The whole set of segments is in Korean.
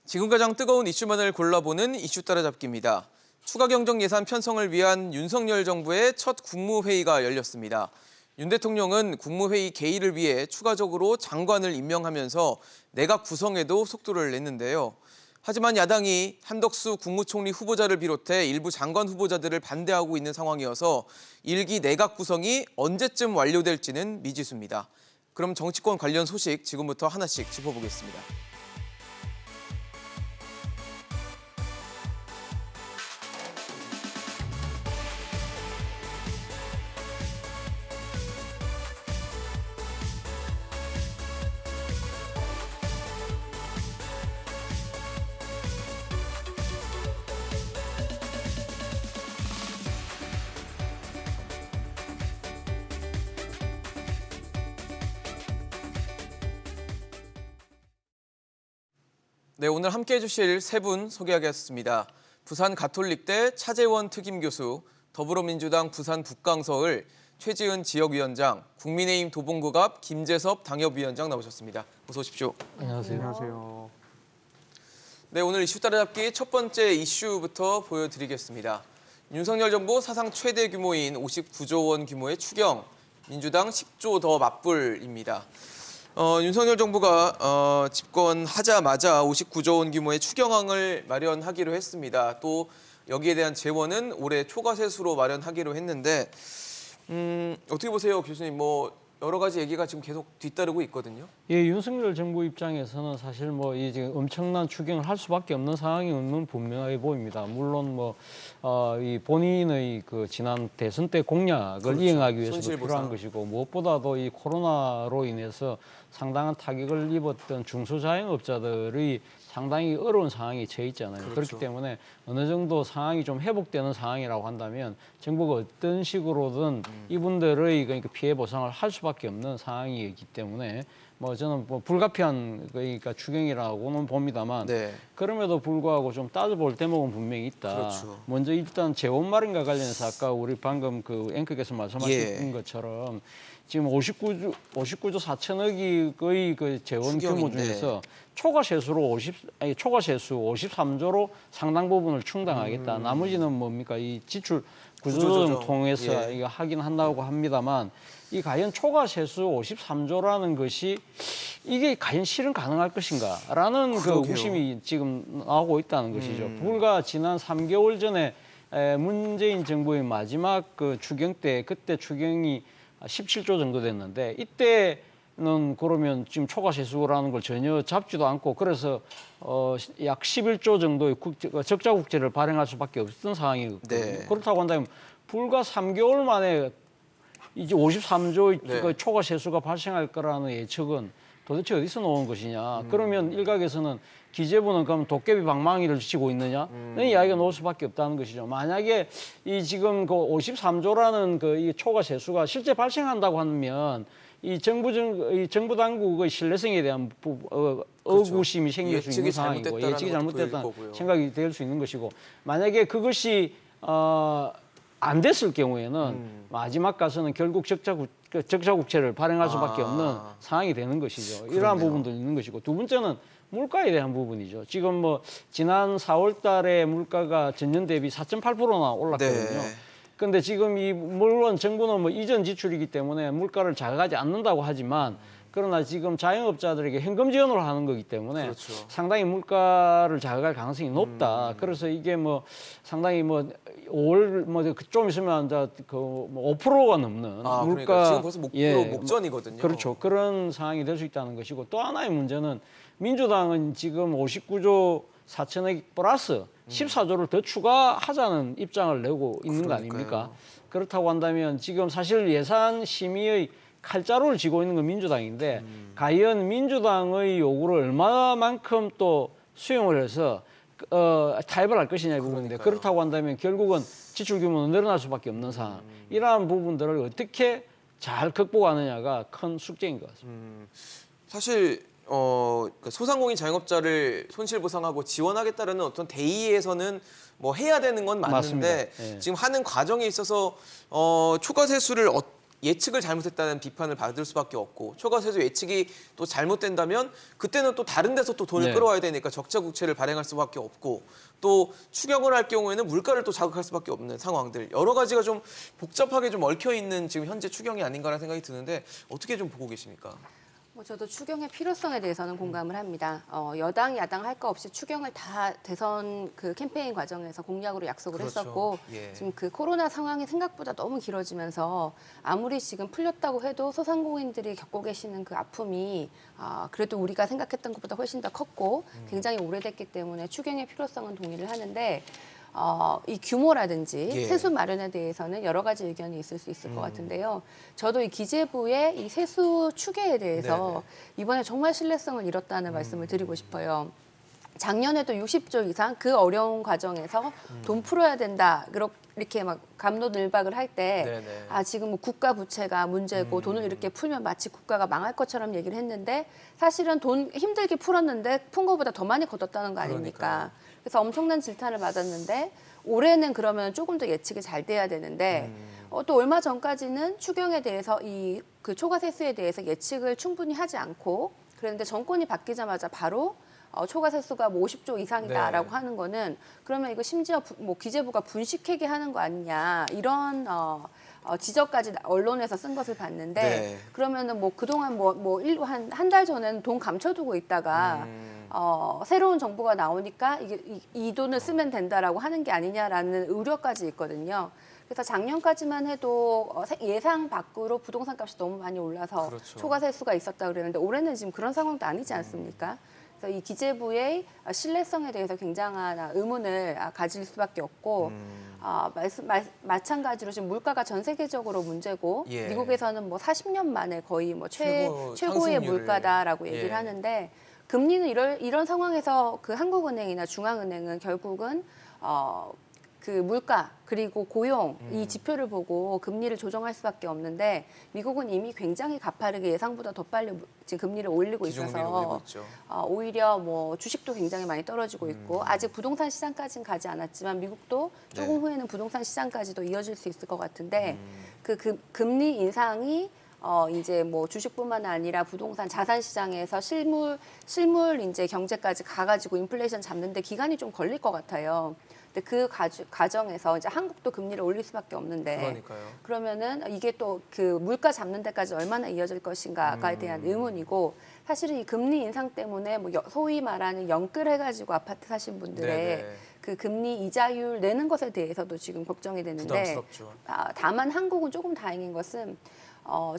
지금 가장 뜨거운 이슈만을 골라보는 이슈 따라잡기입니다. 추가 경정 예산 편성을 위한 윤석열 정부의 첫 국무회의가 열렸습니다. 윤 대통령은 국무회의 개의를 위해 추가적으로 장관을 임명하면서 내각 구성에도 속도를 냈는데요. 하지만 야당이 한덕수 국무총리 후보자를 비롯해 일부 장관 후보자들을 반대하고 있는 상황이어서 일기 내각 구성이 언제쯤 완료될지는 미지수입니다. 그럼 정치권 관련 소식 지금부터 하나씩 짚어보겠습니다. 네, 오늘 함께해 주실 세 분 소개하겠습니다. 부산 가톨릭대 차재원 특임교수, 더불어민주당 부산 북강서을 최지은 지역위원장, 국민의힘 도봉구갑 김재섭 당협위원장 나오셨습니다. 어서 오십시오. 안녕하세요. 안녕하세요. 네, 오늘 이슈 따라잡기 첫 번째 이슈부터 보여드리겠습니다. 윤석열 정부 사상 최대 규모인 59조 원 규모의 추경, 민주당 10조 더 맞불입니다. 윤석열 정부가 집권하자마자 59조 원 규모의 추경안을 마련하기로 했습니다. 또 여기에 대한 재원은 올해 초과 세수로 마련하기로 했는데 어떻게 보세요, 교수님? 여러 가지 얘기가 지금 계속 뒤따르고 있거든요. 예, 윤석열 정부 입장에서는 사실 이 지금 엄청난 추경을 할 수밖에 없는 상황은 분명해 보입니다. 물론 이 본인의 그 지난 대선 때 공약을 그렇죠. 이행하기 위해서도 손실보상. 필요한 것이고 무엇보다도 이 코로나로 인해서 상당한 타격을 입었던 중소자영업자들이 상당히 어려운 상황에 처해 있잖아요. 그렇죠. 그렇기 때문에 어느 정도 상황이 좀 회복되는 상황이라고 한다면 정부가 어떤 식으로든 이분들의 그러니까 피해 보상을 할 수밖에 없는 상황이기 때문에 저는 불가피한 그러니까 추경이라고는 봅니다만 네. 그럼에도 불구하고 좀 따져볼 대목은 분명히 있다. 그렇죠. 먼저 일단 재원 마련과 관련해서 아까 우리 방금 그 앵커께서 말씀하신 예. 것처럼 지금 59조 4천억의 그 재원 규모 추경인데. 중에서 초과 세수 53조로 상당 부분을 충당하겠다. 나머지는 뭡니까? 이 지출 구조조정 구조조정. 통해서 예. 이거 하긴 한다고 합니다만 이 과연 초과 세수 53조라는 것이 이게 과연 실현 가능할 것인가라는 그 그러게요. 의심이 지금 나오고 있다는 것이죠. 불과 지난 3개월 전에 문재인 정부의 마지막 그 추경 때 그때 추경이 17조 정도 됐는데 이때는 그러면 지금 초과 세수라는 걸 전혀 잡지도 않고 그래서 약 11조 정도의 적자 국채를 발행할 수밖에 없었던 상황이거든요. 네. 그렇다고 한다면 불과 3개월 만에 이제 53조의 네. 그 초과 세수가 발생할 거라는 예측은 도대체 어디서 나온 것이냐. 그러면 일각에서는 기재부는 그럼 도깨비 방망이를 치고 있느냐는 이야기가 나올 수밖에 없다는 것이죠. 만약에 이 지금 그 53조라는 그 이 초과 세수가 실제 발생한다고 하면 이 정부 당국의 신뢰성에 대한 의구심이 생길 수 있는 예측이 상황이고 잘못됐다라는 예측이 것도 보일 잘못됐다는 거고요. 생각이 될 수 있는 것이고 만약에 그것이 안 됐을 경우에는 마지막 가서는 결국 적자 국채를 발행할 수밖에 없는 상황이 되는 것이죠. 이러한 그렇네요. 부분도 있는 것이고 두 번째는 물가에 대한 부분이죠. 지금 지난 4월 달에 물가가 전년 대비 4.8%나 올랐거든요. 네. 근데 지금 물론 정부는 이전 지출이기 때문에 물가를 자극하지 않는다고 하지만 그러나 지금 자영업자들에게 현금 지원을 하는 거기 때문에 그렇죠. 상당히 물가를 자극할 가능성이 높다. 그래서 이게 상당히 5월 좀 있으면 이제 그 5%가 넘는 그러니까 물가 지금 벌써 목전이거든요. 그렇죠. 그런 상황이 될 수 있다는 것이고 또 하나의 문제는 민주당은 지금 59조 4천억 플러스 14조를 더 추가하자는 입장을 내고 있는 거 아닙니까? 그러니까요. 그렇다고 한다면 지금 사실 예산 심의의 칼자루를 쥐고 있는 건 민주당인데 과연 민주당의 요구를 얼마만큼 또 수용을 해서 타협을 할 것이냐 이 부분인데 그러니까요. 그렇다고 한다면 결국은 지출 규모는 늘어날 수밖에 없는 상황. 이러한 부분들을 어떻게 잘 극복하느냐가 큰 숙제인 것 같습니다. 사실 그러니까 소상공인 자영업자를 손실보상하고 지원하겠다는 어떤 대의에서는 해야 되는 건 맞는데 맞습니다. 예. 지금 하는 과정에 있어서 초과 세수를 예측을 잘못했다는 비판을 받을 수밖에 없고 초과세수 예측이 또 잘못된다면 그때는 또 다른 데서 또 돈을 네. 끌어와야 되니까 적자 국채를 발행할 수밖에 없고 또 추경을 할 경우에는 물가를 또 자극할 수밖에 없는 상황들 여러 가지가 좀 복잡하게 좀 얽혀 있는 지금 현재 추경이 아닌가라는 생각이 드는데 어떻게 좀 보고 계십니까? 저도 추경의 필요성에 대해서는 공감을 합니다. 여당, 야당 할 거 없이 추경을 다 대선 그 캠페인 과정에서 공약으로 약속을 그렇죠. 했었고 예. 지금 그 코로나 상황이 생각보다 너무 길어지면서 아무리 지금 풀렸다고 해도 소상공인들이 겪고 계시는 그 아픔이 그래도 우리가 생각했던 것보다 훨씬 더 컸고 굉장히 오래됐기 때문에 추경의 필요성은 동의를 하는데 이 규모라든지 예. 세수 마련에 대해서는 여러 가지 의견이 있을 수 있을 것 같은데요. 저도 이 기재부의 이 세수 추계에 대해서 네네. 이번에 정말 신뢰성을 잃었다는 말씀을 드리고 싶어요. 작년에도 60조 이상 그 어려운 과정에서 돈 풀어야 된다. 이렇게 막 갑론을박을 할 때 네네. 지금 뭐 국가 부채가 문제고 돈을 이렇게 풀면 마치 국가가 망할 것처럼 얘기를 했는데 사실은 돈 힘들게 풀었는데 푼 거보다 더 많이 걷었다는 거 아닙니까? 그러니까요. 그래서 엄청난 질타를 받았는데 올해는 그러면 조금 더 예측이 잘 돼야 되는데 또 얼마 전까지는 추경에 대해서 이 그 초과세수에 대해서 예측을 충분히 하지 않고 그랬는데 정권이 바뀌자마자 바로 초과세수가 뭐 50조 이상이다라고 네. 하는 거는 그러면 이거 심지어 뭐 기재부가 분식회계 하는 거 아니냐 이런 지적까지 언론에서 쓴 것을 봤는데 네. 그러면은 뭐 그동안 한 달 전에는 돈 감춰두고 있다가 새로운 정부가 나오니까 이 돈을 쓰면 된다라고 하는 게 아니냐라는 우려까지 있거든요. 그래서 작년까지만 해도 예상 밖으로 부동산 값이 너무 많이 올라서 그렇죠. 초과세수가 있었다 그랬는데 올해는 지금 그런 상황도 아니지 않습니까? 그래서 이 기재부의 신뢰성에 대해서 굉장한 의문을 가질 수밖에 없고 마찬가지로 지금 물가가 전 세계적으로 문제고 예. 미국에서는 뭐 40년 만에 거의 뭐 최고의 상승률을. 물가다라고 얘기를 예. 하는데 금리는 이런 상황에서 그 한국은행이나 중앙은행은 결국은 그 물가 그리고 고용 이 지표를 보고 금리를 조정할 수밖에 없는데 미국은 이미 굉장히 가파르게 예상보다 더 빨리 지금 금리를 올리고 기준금리를 있어서 올리고 있죠. 오히려 뭐 주식도 굉장히 많이 떨어지고 있고 아직 부동산 시장까지는 가지 않았지만 미국도 조금 네. 후에는 부동산 시장까지도 이어질 수 있을 것 같은데 그 금리 인상이 이제 뭐 주식뿐만 아니라 부동산 자산 시장에서 실물 이제 경제까지 가가지고 인플레이션 잡는데 기간이 좀 걸릴 것 같아요. 근데 그 과정에서 이제 한국도 금리를 올릴 수밖에 없는데 그러니까요. 그러면은 이게 또 그 물가 잡는 데까지 얼마나 이어질 것인가에 대한 의문이고 사실은 이 금리 인상 때문에 뭐 소위 말하는 영끌해가지고 아파트 사신 분들의 네네. 그 금리 이자율 내는 것에 대해서도 지금 걱정이 되는데 부담스럽죠. 다만 한국은 조금 다행인 것은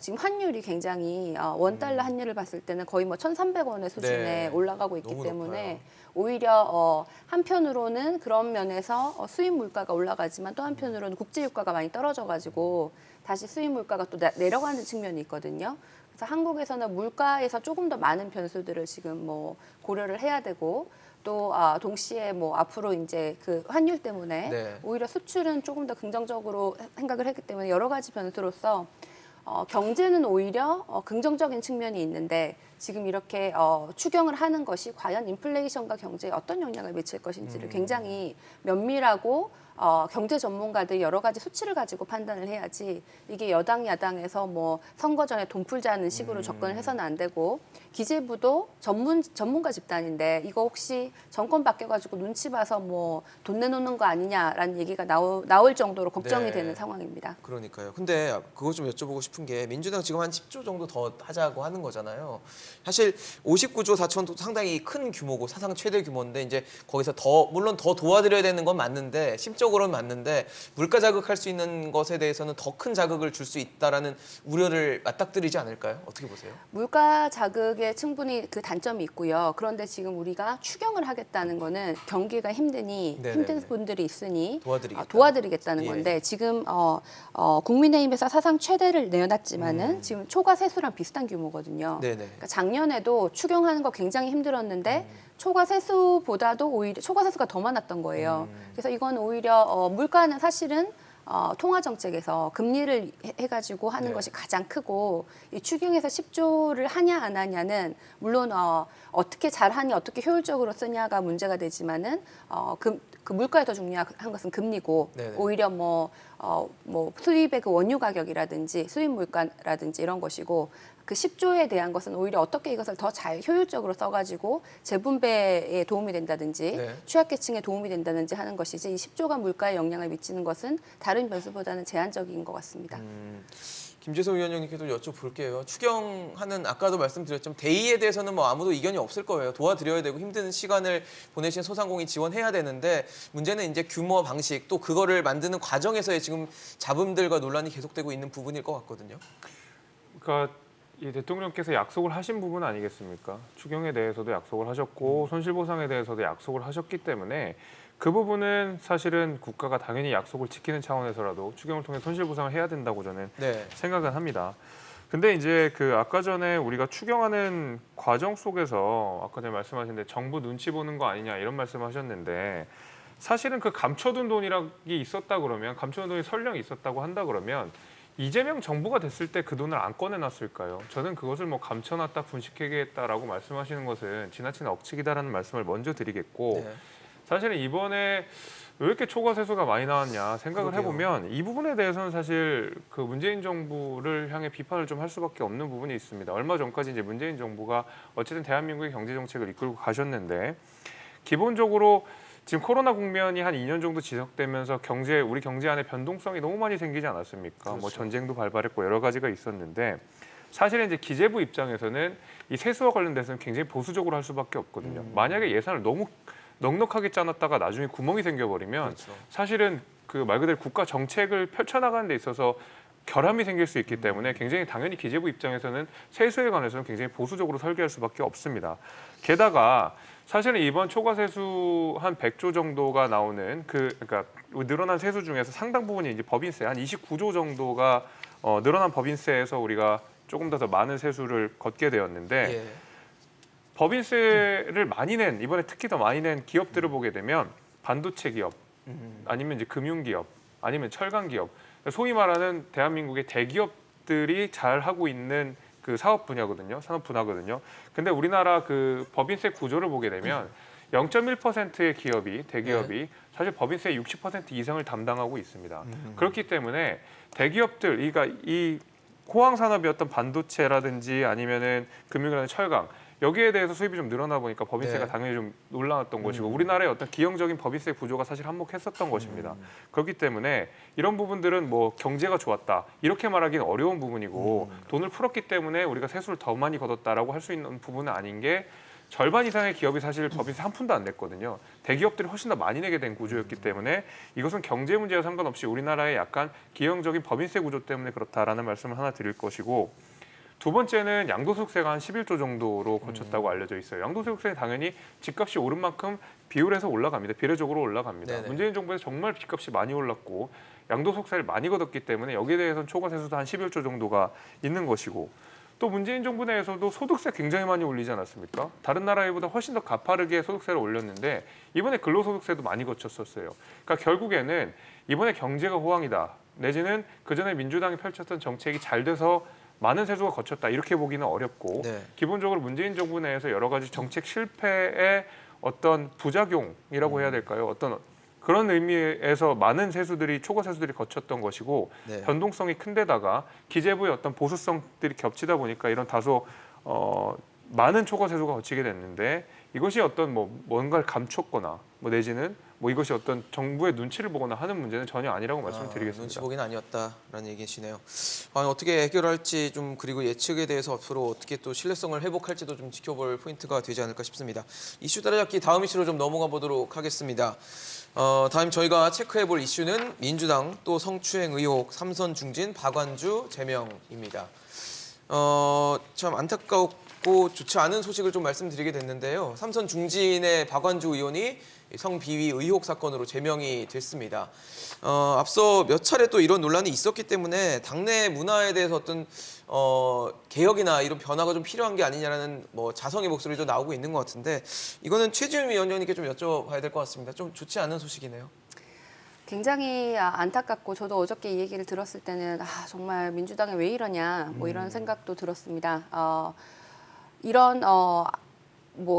지금 환율이 굉장히 원달러 환율을 봤을 때는 거의 뭐 1,300원의 수준에 네. 올라가고 있기 너무 때문에 높아요. 오히려 한편으로는 그런 면에서 수입 물가가 올라가지만 또 한편으로는 국제 유가가 많이 떨어져가지고 다시 수입 물가가 또 내려가는 측면이 있거든요. 그래서 한국에서는 물가에서 조금 더 많은 변수들을 지금 뭐 고려를 해야 되고 또 동시에 뭐 앞으로 이제 그 환율 때문에 네. 오히려 수출은 조금 더 긍정적으로 생각을 했기 때문에 여러 가지 변수로서 경제는 오히려 긍정적인 측면이 있는데 지금 이렇게 추경을 하는 것이 과연 인플레이션과 경제에 어떤 영향을 미칠 것인지를 굉장히 면밀하고 경제 전문가들 여러 가지 수치를 가지고 판단을 해야지 이게 여당 야당에서 뭐 선거 전에 돈 풀자는 식으로 접근을 해서는 안 되고 기재부도 전문가 집단인데 이거 혹시 정권 바뀌어가지고 눈치 봐서 뭐 돈 내놓는 거 아니냐라는 얘기가 나올 정도로 걱정이 네. 되는 상황입니다. 그러니까요. 근데 그거 좀 여쭤보고 싶은 게 민주당 지금 한 10조 정도 더 하자고 하는 거잖아요. 사실 59조 4천도 상당히 큰 규모고 사상 최대 규모인데 이제 거기서 물론 더 도와드려야 되는 건 맞는데 심적으로는 맞는데 물가 자극할 수 있는 것에 대해서는 더 큰 자극을 줄 수 있다라는 우려를 맞닥뜨리지 않을까요? 어떻게 보세요? 물가 자극에 충분히 그 단점이 있고요. 그런데 지금 우리가 추경을 하겠다는 거는 경기가 힘든 네네네. 분들이 있으니 도와드리겠다. 는 예. 건데 지금 국민의힘에서 사상 최대를 내놨지만은 지금 초과 세수랑 비슷한 규모거든요. 네네. 그러니까 작년에도 추경하는 거 굉장히 힘들었는데 초과 세수보다도 오히려 초과 세수가 더 많았던 거예요. 그래서 이건 오히려 물가는 사실은 통화 정책에서 금리를 해가지고 하는 네. 것이 가장 크고 이 추경에서 10조를 하냐 안 하냐는 물론 어떻게 잘하니 어떻게 효율적으로 쓰냐가 문제가 되지만은 그 물가에 더 중요한 것은 금리고 네네. 오히려 뭐 뭐 수입의 그 원유 가격이라든지 수입 물가라든지 이런 것이고 그 10조에 대한 것은 오히려 어떻게 이것을 더 잘 효율적으로 써가지고 재분배에 도움이 된다든지 네. 취약계층에 도움이 된다든지 하는 것이지 이 10조가 물가에 영향을 미치는 것은 다른 변수보다는 제한적인 것 같습니다. 김재성 위원장님께도 여쭤볼게요. 추경하는 아까도 말씀드렸지만 대의에 대해서는 뭐 아무도 이견이 없을 거예요. 도와드려야 되고 힘든 시간을 보내신 소상공인 지원해야 되는데 문제는 이제 규모 방식 또 그거를 만드는 과정에서의 지금 잡음들과 논란이 계속되고 있는 부분일 것 같거든요. 그러니까 이 대통령께서 약속을 하신 부분 아니겠습니까? 추경에 대해서도 약속을 하셨고 손실보상에 대해서도 약속을 하셨기 때문에 그 부분은 사실은 국가가 당연히 약속을 지키는 차원에서라도 추경을 통해 손실보상을 해야 된다고 저는 네. 생각은 합니다. 근데 이제 그 아까 전에 우리가 추경하는 과정 속에서 아까 전에 말씀하셨는데 정부 눈치 보는 거 아니냐 이런 말씀하셨는데 사실은 그 감춰둔 돈이라기 있었다 그러면 감춰둔 돈이 설령 있었다고 한다 그러면 이재명 정부가 됐을 때 그 돈을 안 꺼내놨을까요? 저는 그것을 뭐 감춰놨다 분식회계했다라고 말씀하시는 것은 지나친 억측이다라는 말씀을 먼저 드리겠고 네. 사실은 이번에 왜 이렇게 초과 세수가 많이 나왔냐 생각을 그러게요. 해보면 이 부분에 대해서는 사실 그 문재인 정부를 향해 비판을 좀 할 수밖에 없는 부분이 있습니다. 얼마 전까지 이제 문재인 정부가 어쨌든 대한민국의 경제 정책을 이끌고 가셨는데 기본적으로 지금 코로나 국면이 한 2년 정도 지속되면서 우리 경제 안에 변동성이 너무 많이 생기지 않았습니까? 그렇죠. 뭐 전쟁도 발발했고 여러 가지가 있었는데 사실은 이제 기재부 입장에서는 이 세수와 관련돼서는 굉장히 보수적으로 할 수밖에 없거든요. 만약에 예산을 너무 넉넉하게 짜놨다가 나중에 구멍이 생겨버리면 그렇죠. 사실은 그 말 그대로 국가 정책을 펼쳐나가는 데 있어서 결함이 생길 수 있기 때문에 굉장히 당연히 기재부 입장에서는 세수에 관해서는 굉장히 보수적으로 설계할 수밖에 없습니다. 게다가 사실은 이번 초과 세수 한 100조 정도가 나오는 그러니까 늘어난 세수 중에서 상당 부분이 이제 법인세 한 29조 정도가 늘어난 법인세에서 우리가 조금 더 많은 세수를 걷게 되었는데 예. 법인세를 많이 낸 이번에 특히 더 많이 낸 기업들을 보게 되면 반도체 기업 아니면 이제 금융 기업 아니면 철강 기업 소위 말하는 대한민국의 대기업들이 잘 하고 있는 그 사업 분야거든요. 산업 분야거든요. 근데 우리나라 그 법인세 구조를 보게 되면 0.1%의 기업이 대기업이 사실 법인세의 60% 이상을 담당하고 있습니다. 그렇기 때문에 대기업들 그러니까 이 호황 산업이었던 반도체라든지 아니면은 금융이라든지 철강 여기에 대해서 수입이 좀 늘어나 보니까 법인세가 네. 당연히 좀 올라왔던 것이고 우리나라의 어떤 기형적인 법인세 구조가 사실 한몫했었던 것입니다. 그렇기 때문에 이런 부분들은 뭐 경제가 좋았다 이렇게 말하기는 어려운 부분이고 돈을 풀었기 때문에 우리가 세수를 더 많이 걷었다라고 할 수 있는 부분은 아닌 게 절반 이상의 기업이 사실 법인세 한 푼도 안 냈거든요. 대기업들이 훨씬 더 많이 내게 된 구조였기 때문에 이것은 경제 문제와 상관없이 우리나라의 약간 기형적인 법인세 구조 때문에 그렇다라는 말씀을 하나 드릴 것이고 두 번째는 양도소득세가 한 11조 정도로 거쳤다고 알려져 있어요. 양도소득세는 당연히 집값이 오른 만큼 비율에서 올라갑니다. 비례적으로 올라갑니다. 네네. 문재인 정부에서 정말 집값이 많이 올랐고 양도소득세를 많이 걷었기 때문에 여기에 대해서는 초과세수도 한 11조 정도가 있는 것이고 또 문재인 정부 내에서도 소득세 굉장히 많이 올리지 않았습니까? 다른 나라보다 훨씬 더 가파르게 소득세를 올렸는데 이번에 근로소득세도 많이 거쳤었어요. 그러니까 결국에는 이번에 경제가 호황이다. 내지는 그전에 민주당이 펼쳤던 정책이 잘 돼서 많은 세수가 거쳤다 이렇게 보기는 어렵고 네. 기본적으로 문재인 정부 내에서 여러 가지 정책 실패의 어떤 부작용이라고 해야 될까요? 어떤 그런 의미에서 많은 세수들이 초과 세수들이 거쳤던 것이고 네. 변동성이 큰 데다가 기재부의 어떤 보수성들이 겹치다 보니까 이런 다소 많은 초과 세수가 거치게 됐는데 이것이 어떤 뭔가를 감췄거나 내지는 이것이 어떤 정부의 눈치를 보거나 하는 문제는 전혀 아니라고 말씀을 드리겠습니다. 눈치 보기는 아니었다라는 얘기시네요. 어떻게 해결할지 좀 그리고 예측에 대해서 앞으로 어떻게 또 신뢰성을 회복할지도 좀 지켜볼 포인트가 되지 않을까 싶습니다. 이슈 따라잡기 다음 이슈로 좀 넘어가 보도록 하겠습니다. 다음 저희가 체크해볼 이슈는 민주당 또 성추행 의혹 삼선 중진 박완주 제명입니다. 참 안타깝고 좋지 않은 소식을 좀 말씀드리게 됐는데요. 삼선 중진의 박완주 의원이 성비위 의혹 사건으로 제명이 됐습니다. 앞서 몇 차례 또 이런 논란이 있었기 때문에 당내 문화에 대해서 어떤 개혁이나 이런 변화가 좀 필요한 게 아니냐라는 자성의 목소리도 나오고 있는 것 같은데 이거는 최지훈 위원장님께 좀 여쭤봐야 될 것 같습니다. 좀 좋지 않은 소식이네요. 굉장히 안타깝고 저도 어저께 이 얘기를 들었을 때는 정말 민주당에 왜 이러냐 이런 생각도 들었습니다. 이런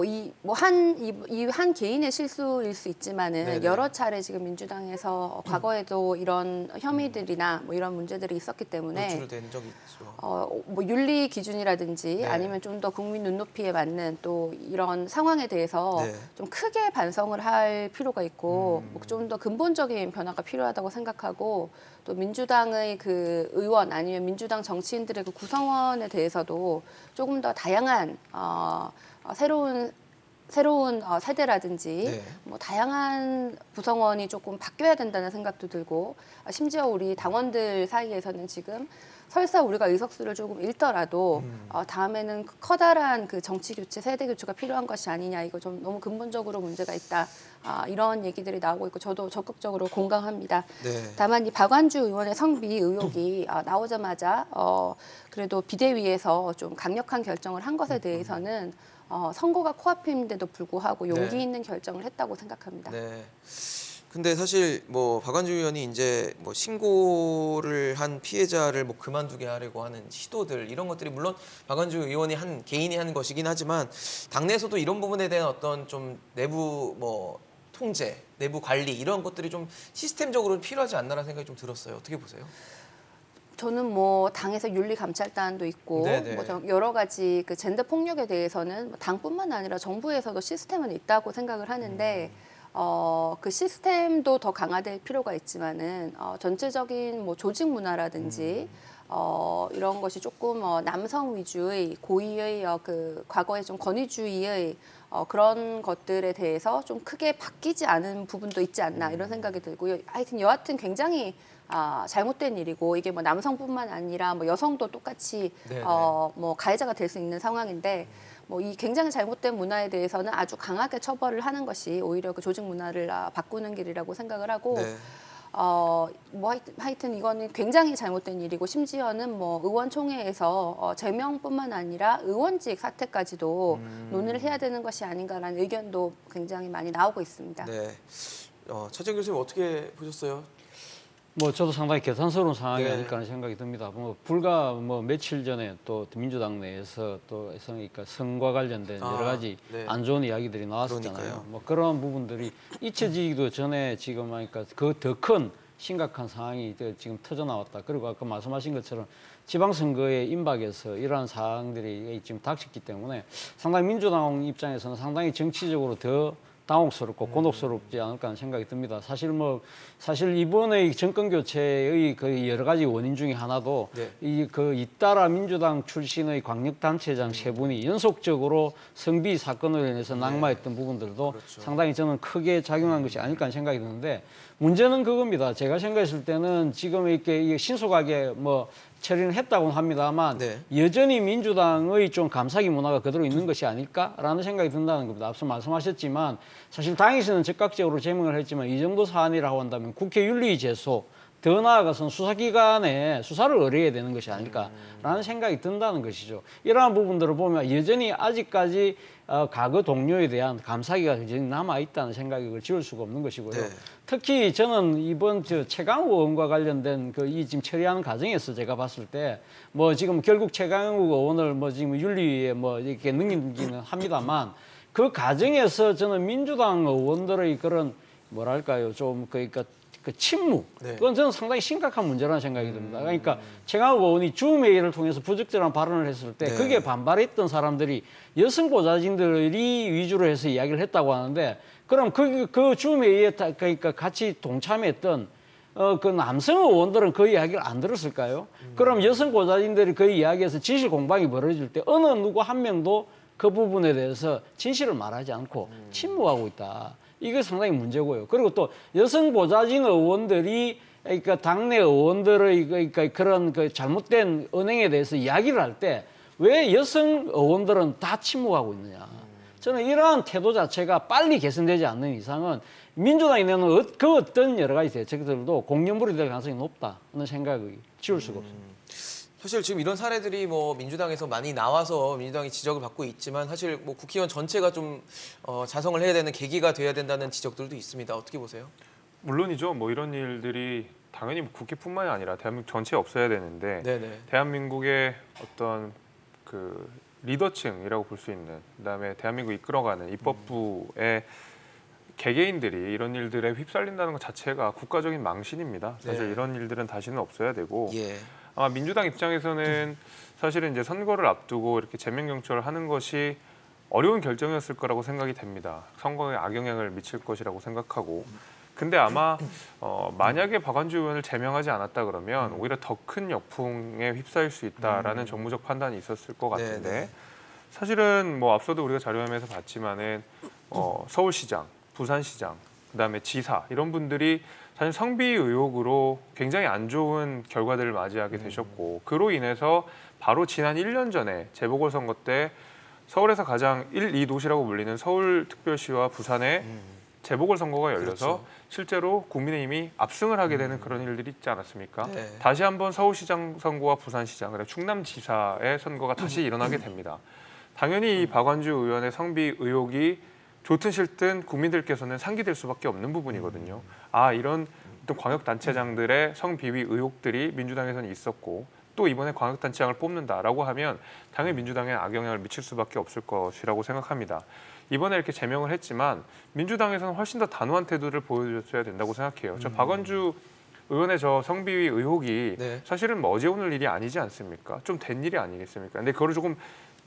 이 한 개인의 실수일 수 있지만은 네네. 여러 차례 지금 민주당에서 과거에도 이런 혐의들이나 뭐 이런 문제들이 있었기 때문에 노출된 적이 있죠. 뭐 윤리 기준이라든지 네. 아니면 좀 더 국민 눈높이에 맞는 또 이런 상황에 대해서 네. 좀 크게 반성을 할 필요가 있고 뭐 좀 더 근본적인 변화가 필요하다고 생각하고 또 민주당의 그 의원 아니면 민주당 정치인들의 그 구성원에 대해서도 조금 더 다양한 새로운 세대라든지 네. 뭐 다양한 구성원이 조금 바뀌어야 된다는 생각도 들고 심지어 우리 당원들 사이에서는 지금 설사 우리가 의석수를 조금 잃더라도 다음에는 커다란 그 정치 교체, 세대 교체가 필요한 것이 아니냐 이거 좀 너무 근본적으로 문제가 있다 이런 얘기들이 나오고 있고 저도 적극적으로 공감합니다. 네. 다만 이 박완주 의원의 성비 의혹이 나오자마자 그래도 비대위에서 좀 강력한 결정을 한 것에 대해서는 선거가 코앞인데도 불구하고 용기 네. 있는 결정을 했다고 생각합니다. 네. 근데 사실 뭐 박완주 의원이 이제 뭐 신고를 한 피해자를 뭐 그만두게 하려고 하는 시도들 이런 것들이 물론 박완주 의원이 개인이 한 것이긴 하지만 당내에서도 이런 부분에 대한 어떤 좀 내부 뭐 통제, 내부 관리 이런 것들이 좀 시스템적으로 필요하지 않나라는 생각이 좀 들었어요. 어떻게 보세요? 저는 뭐 당에서 윤리감찰단도 있고 네네. 뭐 여러 가지 그 젠더 폭력에 대해서는 뭐 당뿐만 아니라 정부에서도 시스템은 있다고 생각을 하는데 그 시스템도 더 강화될 필요가 있지만은 전체적인 뭐 조직 문화라든지 이런 것이 조금 남성 위주의 고위의 그 과거에 좀 권위주의의 그런 것들에 대해서 좀 크게 바뀌지 않은 부분도 있지 않나 이런 생각이 들고요. 하여튼 여하튼 굉장히 잘못된 일이고 이게 뭐 남성뿐만 아니라 뭐 여성도 똑같이 네네. 뭐 가해자가 될 수 있는 상황인데 뭐 이 굉장히 잘못된 문화에 대해서는 아주 강하게 처벌을 하는 것이 오히려 그 조직 문화를 바꾸는 길이라고 생각을 하고 네. 뭐 하여튼 이거는 굉장히 잘못된 일이고 심지어는 뭐 의원총회에서 제명뿐만 아니라 의원직 사퇴까지도 논의를 해야 되는 것이 아닌가라는 의견도 굉장히 많이 나오고 있습니다. 네. 차재경 교수님 어떻게 보셨어요? 뭐 저도 상당히 개탄스러운 상황이 네. 아닐까 하는 생각이 듭니다. 뭐 불과 뭐 며칠 전에 또 민주당 내에서 또 그러니까 선과 관련된 여러 가지 네. 안 좋은 이야기들이 나왔었잖아요. 그러니까요. 뭐 그런 부분들이 잊혀지기도 전에 지금 그러니까 그 더 큰 심각한 상황이 지금 터져 나왔다. 그리고 아까 말씀하신 것처럼 지방선거의 임박에서 이러한 사항들이 지금 닥쳤기 때문에 상당히 민주당 입장에서는 상당히 정치적으로 더 당혹스럽고 곤혹스럽지 않을까 하는 생각이 듭니다. 사실 이번의 정권 교체의 그 여러 가지 원인 중에 하나도 네. 잇따라 민주당 출신의 광역단체장 세 분이 연속적으로 성비 사건으로 인해서 낙마했던 부분들도 그렇죠. 상당히 저는 크게 작용한 것이 아닐까 하는 생각이 드는데 문제는 그겁니다. 제가 생각했을 때는 지금 이렇게 신속하게 뭐 처리는 했다고는 합니다만 네. 여전히 민주당의 좀 감사기 문화가 그대로 있는 것이 아닐까라는 생각이 든다는 겁니다. 앞서 말씀하셨지만 사실 당에서는 적극적으로 제명을 했지만 이 정도 사안이라고 한다면 국회 윤리제소 더 나아가서는 수사기관에 수사를 의뢰해야 되는 것이 아닐까라는 생각이 든다는 것이죠. 이러한 부분들을 보면 여전히 아직까지 과거 동료에 대한 감사기가 여전히 남아있다는 생각을 지울 수가 없는 것이고요. 네. 특히 저는 이번 최강욱 의원과 관련된 이 지금 처리하는 과정에서 제가 봤을 때 뭐 지금 결국 최강욱 의원을 뭐 지금 윤리위에 뭐 이렇게 넘기기는 합니다만 그 과정에서 저는 민주당 의원들의 그런 뭐랄까요 좀 그러니까 그 침묵, 네. 그건 저는 상당히 심각한 문제라는 생각이 듭니다. 그러니까 최강욱 의원이 줌회의를 통해서 부적절한 발언을 했을 때 네. 그게 반발했던 사람들이 여성 보좌진들이 위주로 해서 이야기를 했다고 하는데 그럼 그 줌회의에 그러니까 같이 동참했던 그 남성 의원들은 그 이야기를 안 들었을까요? 그럼 여성 보좌진들이 그 이야기에서 진실 공방이 벌어질 때 어느 누구 한 명도 그 부분에 대해서 진실을 말하지 않고 침묵하고 있다. 이게 상당히 문제고요. 그리고 또 여성 보좌진 의원들이 그러니까 당내 의원들의 그러니까 그런 그 잘못된 언행에 대해서 이야기를 할 때 왜 여성 의원들은 다 침묵하고 있느냐. 저는 이러한 태도 자체가 빨리 개선되지 않는 이상은 민주당이 내는 그 어떤 여러 가지 대책들도 공연불이 될 가능성이 높다는 생각이 지울 수가 없습니다. 사실 지금 이런 사례들이 뭐 민주당에서 많이 나와서 민주당이 지적을 받고 있지만 사실 뭐 국회의원 전체가 좀 자성을 해야 되는 계기가 돼야 된다는 지적들도 있습니다. 어떻게 보세요? 물론이죠. 뭐 이런 일들이 당연히 국회뿐만이 아니라 대한민국 전체에 없어야 되는데 네네. 대한민국의 어떤 그 리더층이라고 볼 수 있는, 그다음에 대한민국 이끌어가는 입법부의 개개인들이 이런 일들에 휩쓸린다는 것 자체가 국가적인 망신입니다. 사실 네. 이런 일들은 다시는 없어야 되고 예. 아마 민주당 입장에서는 사실은 이제 선거를 앞두고 이렇게 제명 경철을 하는 것이 어려운 결정이었을 거라고 생각이 됩니다. 선거에 악영향을 미칠 것이라고 생각하고. 근데 아마 만약에 박완주 의원을 제명하지 않았다 그러면 오히려 더 큰 역풍에 휩싸일 수 있다라는 정무적 판단이 있었을 것 같은데 네, 네. 사실은 뭐 앞서도 우리가 자료화면에서 봤지만은 서울시장, 부산시장, 그다음에 지사 이런 분들이 사실 성비 의혹으로 굉장히 안 좋은 결과들을 맞이하게 되셨고 그로 인해서 바로 지난 1년 전에 재보궐선거 때 서울에서 가장 1, 2도시라고 불리는 서울특별시와 부산에 재보궐선거가 열려서 그렇죠. 실제로 국민의힘이 압승을 하게 되는 그런 일들이 있지 않았습니까? 네. 다시 한번 서울시장 선거와 부산시장, 그리고 충남지사의 선거가 다시 일어나게 됩니다. 당연히 이 박완주 의원의 성비 의혹이 좋든 싫든 국민들께서는 상기될 수밖에 없는 부분이거든요. 아, 이런 어떤 광역단체장들의 성비위 의혹들이 민주당에서는 있었고 또 이번에 광역단체장을 뽑는다라고 하면 당연히 민주당에 악영향을 미칠 수밖에 없을 것이라고 생각합니다. 이번에 이렇게 제명을 했지만 민주당에서는 훨씬 더 단호한 태도를 보여줬어야 된다고 생각해요. 저 박완주 의원의 저 성비위 의혹이 네. 사실은 뭐 어제 오늘 일이 아니지 않습니까? 좀 된 일이 아니겠습니까? 근데 그거를 조금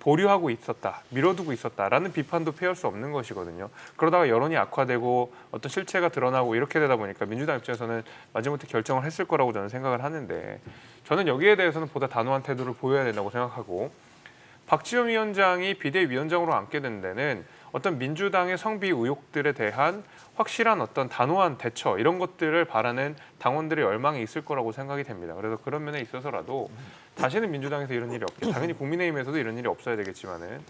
보류하고 있었다, 밀어두고 있었다라는 비판도 피할 수 없는 것이거든요. 그러다가 여론이 악화되고 어떤 실체가 드러나고 이렇게 되다 보니까 민주당 입장에서는 마지못해 결정을 했을 거라고 저는 생각을 하는데 저는 여기에 대해서는 보다 단호한 태도를 보여야 된다고 생각하고 박지원 위원장이 비대위원장으로 앉게 된 데는 어떤 민주당의 성비 의혹들에 대한 확실한 어떤 단호한 대처 이런 것들을 바라는 당원들의 열망이 있을 거라고 생각이 됩니다. 그래서 그런 면에 있어서라도 다시는 민주당에서 이런 일이 없게 당연히 국민의힘에서도 이런 일이 없어야 되겠지만은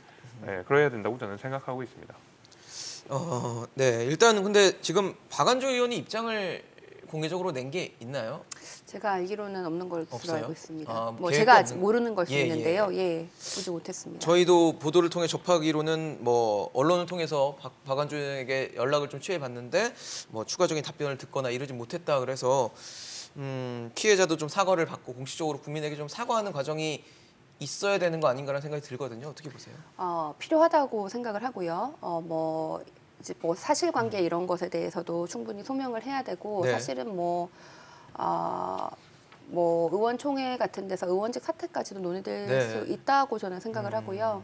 그래야 된다고 저는 생각하고 있습니다. 네. 일단 근데 지금 박완주 의원이 입장을 공개적으로 낸 게 있나요? 제가 알기로는 없는 걸로 없어요? 알고 있습니다. 아, 뭐 계획도 제가 아직 없는- 모르는 걸 수 예, 예. 있는데요. 예, 보지 못했습니다. 저희도 보도를 통해 접하기로는 뭐 언론을 통해서 박완주 의원에게 연락을 좀 취해봤는데 뭐 추가적인 답변을 듣거나 이러지 못했다 그래서 피해자도 좀 사과를 받고 공식적으로 국민에게 좀 사과하는 과정이 있어야 되는 거 아닌가라는 생각이 들거든요. 어떻게 보세요? 필요하다고 생각을 하고요. 뭐 이제 뭐 사실관계 이런 것에 대해서도 충분히 소명을 해야 되고 네. 사실은 뭐 의원총회 같은 데서 의원직 사퇴까지도 논의될 네. 수 있다고 저는 생각을 하고요.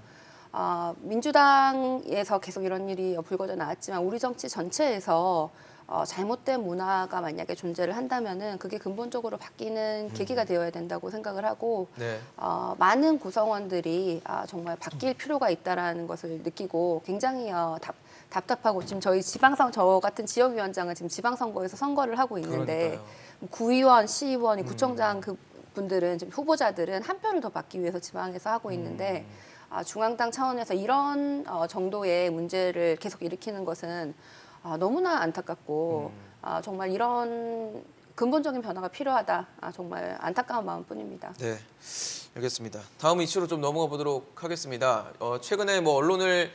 민주당에서 계속 이런 일이 불거져 나왔지만 우리 정치 전체에서 잘못된 문화가 만약에 존재를 한다면은 그게 근본적으로 바뀌는 계기가 되어야 된다고 생각을 하고 네. 많은 구성원들이 정말 바뀔 필요가 있다라는 것을 느끼고 굉장히 답답하고 지금 저희 저 같은 지역위원장은 지금 지방선거에서 선거를 하고 있는데 그러니까요. 구의원, 시의원이 구청장 그 분들은 지금 후보자들은 한 표를 더 받기 위해서 지방에서 하고 있는데 중앙당 차원에서 이런 정도의 문제를 계속 일으키는 것은 너무나 안타깝고 정말 이런 근본적인 변화가 필요하다. 정말 안타까운 마음뿐입니다. 네, 알겠습니다. 다음 이슈로 좀 넘어가 보도록 하겠습니다. 최근에 뭐 언론을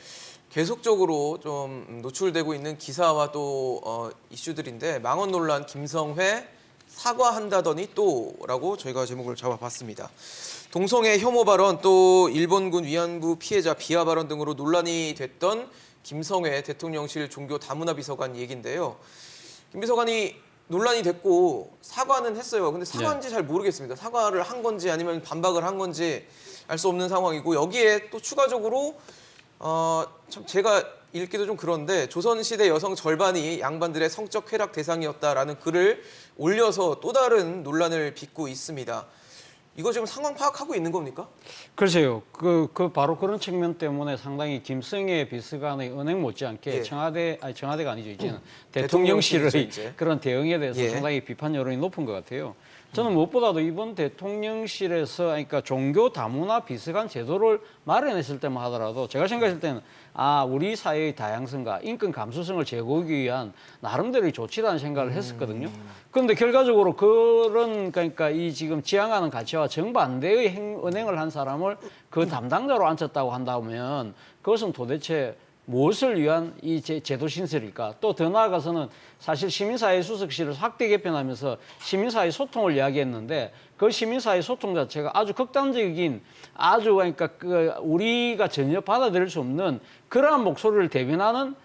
계속적으로 좀 노출되고 있는 기사와 또 이슈들인데 망언 논란 김성회 사과한다더니 또라고 저희가 제목을 잡아봤습니다. 동성애 혐오 발언 또 일본군 위안부 피해자 비하 발언 등으로 논란이 됐던 김성회 대통령실 종교 다문화 비서관 얘기인데요. 김 비서관이 논란이 됐고 사과는 했어요. 근데 사과한지 잘 모르겠습니다. 사과를 한 건지 아니면 반박을 한 건지 알 수 없는 상황이고 여기에 또 추가적으로 참 제가 읽기도 좀 그런데 조선시대 여성 절반이 양반들의 성적 쾌락 대상이었다라는 글을 올려서 또 다른 논란을 빚고 있습니다. 이거 지금 상황 파악하고 있는 겁니까? 글쎄요. 그 바로 그런 측면 때문에 상당히 김성애 비서관의 은행 못지않게 예. 청와대가 아니죠. 이제는 대통령실이죠, 대통령실의 이제. 그런 대응에 대해서 예. 상당히 비판 여론이 높은 것 같아요. 저는 무엇보다도 이번 대통령실에서 그러니까 종교 다문화 비서관 제도를 마련했을 때만 하더라도 제가 생각했을 때는 우리 사회의 다양성과 인권 감수성을 제고하기 위한 나름대로의 조치라는 생각을 했었거든요. 그런데 결과적으로 그러니까 이 지금 지향하는 가치와 정반대의 은행을 한 사람을 그 담당자로 앉혔다고 한다면 그것은 도대체 무엇을 위한 이 제도 신설일까? 또 더 나아가서는 사실 시민사회 수석실을 확대 개편하면서 시민사회 소통을 이야기했는데 그 시민사회 소통 자체가 아주 극단적인 아주 그러니까 우리가 전혀 받아들일 수 없는 그러한 목소리를 대변하는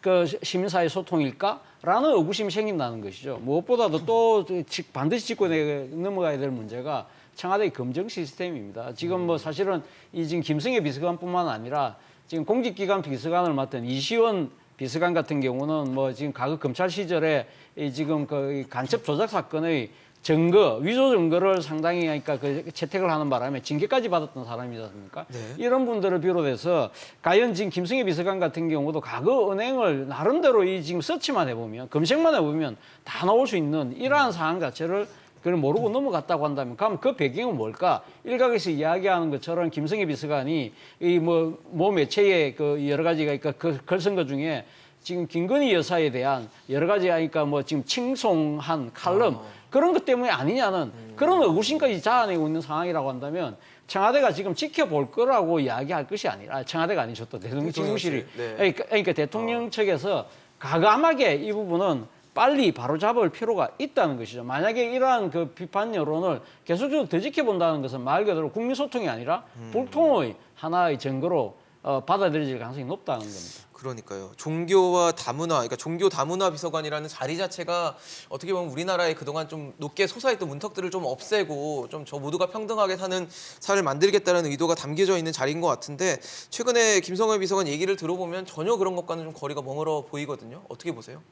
그 시민사회 소통일까라는 의구심이 생긴다는 것이죠. 무엇보다도 또 반드시 짚고 넘어가야 될 문제가 청와대의 검증 시스템입니다. 지금 뭐 사실은 이 지금 김성애 비서관뿐만 아니라 지금 공직기관 비서관을 맡은 이시원 비서관 같은 경우는 뭐 지금 과거 검찰 시절에 이 지금 그 간첩 조작 사건의 증거, 위조 증거를 상당히 그러니까 그 채택을 하는 바람에 징계까지 받았던 사람이지 않습니까? 네. 이런 분들을 비롯해서 과연 지금 김성애 비서관 같은 경우도 과거 은행을 나름대로 이 지금 서치만 해보면 검색만 해보면 다 나올 수 있는 이러한 상황 자체를 그걸 모르고 넘어갔다고 한다면 그럼 그 배경은 뭘까? 일각에서 이야기하는 것처럼 김성애 비서관이 이 모 매체의 그 여러 가지가 그러니까 그 글쓴 것 중에 지금 김건희 여사에 대한 여러 가지 그러니까 뭐 지금 칭송한 칼럼 그런 것 때문에 아니냐는 그런 의구심까지 자아내고 있는 상황이라고 한다면 청와대가 지금 지켜볼 거라고 이야기할 것이 아니라 청와대가 아니죠 또 대통령 집무실이 네. 그러니까 대통령 측에서 과감하게 이 부분은 빨리 바로잡을 필요가 있다는 것이죠. 만약에 이러한 그 비판 여론을 계속적으로 더 지켜본다는 것은 말 그대로 국민 소통이 아니라 불통의 하나의 증거로 받아들여질 가능성이 높다는 겁니다. 그러니까요. 종교와 다문화, 그러니까 종교 다문화 비서관이라는 자리 자체가 어떻게 보면 우리나라에 그동안 좀 높게 솟아있던 문턱들을 좀 없애고 좀 저 모두가 평등하게 사는 사회를 만들겠다는 의도가 담겨져 있는 자리인 것 같은데 최근에 김성애 비서관 얘기를 들어보면 전혀 그런 것과는 좀 거리가 멀어 보이거든요. 어떻게 보세요?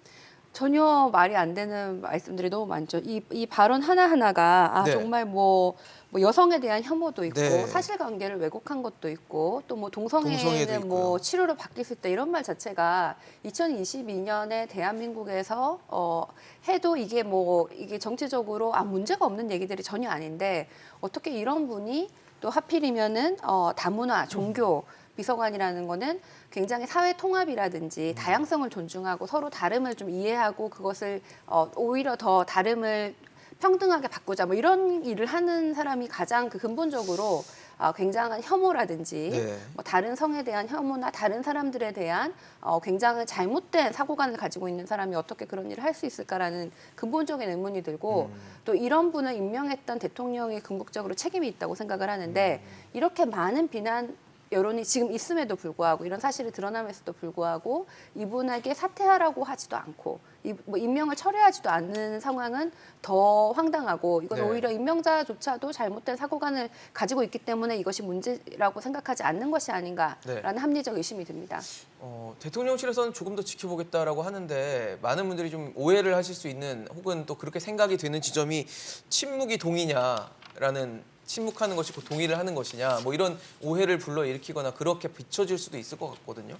전혀 말이 안 되는 말씀들이 너무 많죠. 이 발언 하나하나가 네. 정말 뭐 여성에 대한 혐오도 있고 네. 사실관계를 왜곡한 것도 있고 또 뭐 동성애도 동성애는 뭐 있고요. 치료로 바뀔 수 있다 이런 말 자체가 2022년에 대한민국에서 해도 이게 정치적으로 문제가 없는 얘기들이 전혀 아닌데 어떻게 이런 분이 또 하필이면은 다문화 종교 비서관이라는 거는 굉장히 사회 통합이라든지 다양성을 존중하고 서로 다름을 좀 이해하고 그것을 오히려 더 다름을 평등하게 바꾸자 뭐 이런 일을 하는 사람이 가장 그 근본적으로 굉장한 혐오라든지 네. 뭐 다른 성에 대한 혐오나 다른 사람들에 대한 굉장히 잘못된 사고관을 가지고 있는 사람이 어떻게 그런 일을 할 수 있을까라는 근본적인 의문이 들고 또 이런 분을 임명했던 대통령이 궁극적으로 책임이 있다고 생각을 하는데 이렇게 많은 비난 여론이 지금 있음에도 불구하고 이런 사실이 드러남에도 불구하고 이분에게 사퇴하라고 하지도 않고 임명을 철회하지도 않는 상황은 더 황당하고 이건 네. 오히려 임명자조차도 잘못된 사고관을 가지고 있기 때문에 이것이 문제라고 생각하지 않는 것이 아닌가라는 네. 합리적 의심이 듭니다. 대통령실에서는 조금 더 지켜보겠다라고 하는데 많은 분들이 좀 오해를 하실 수 있는 혹은 또 그렇게 생각이 되는 지점이 침묵이 동의냐라는 침묵하는 것이 곧 동의를 하는 것이냐 뭐 이런 오해를 불러일으키거나 그렇게 비춰질 수도 있을 것 같거든요.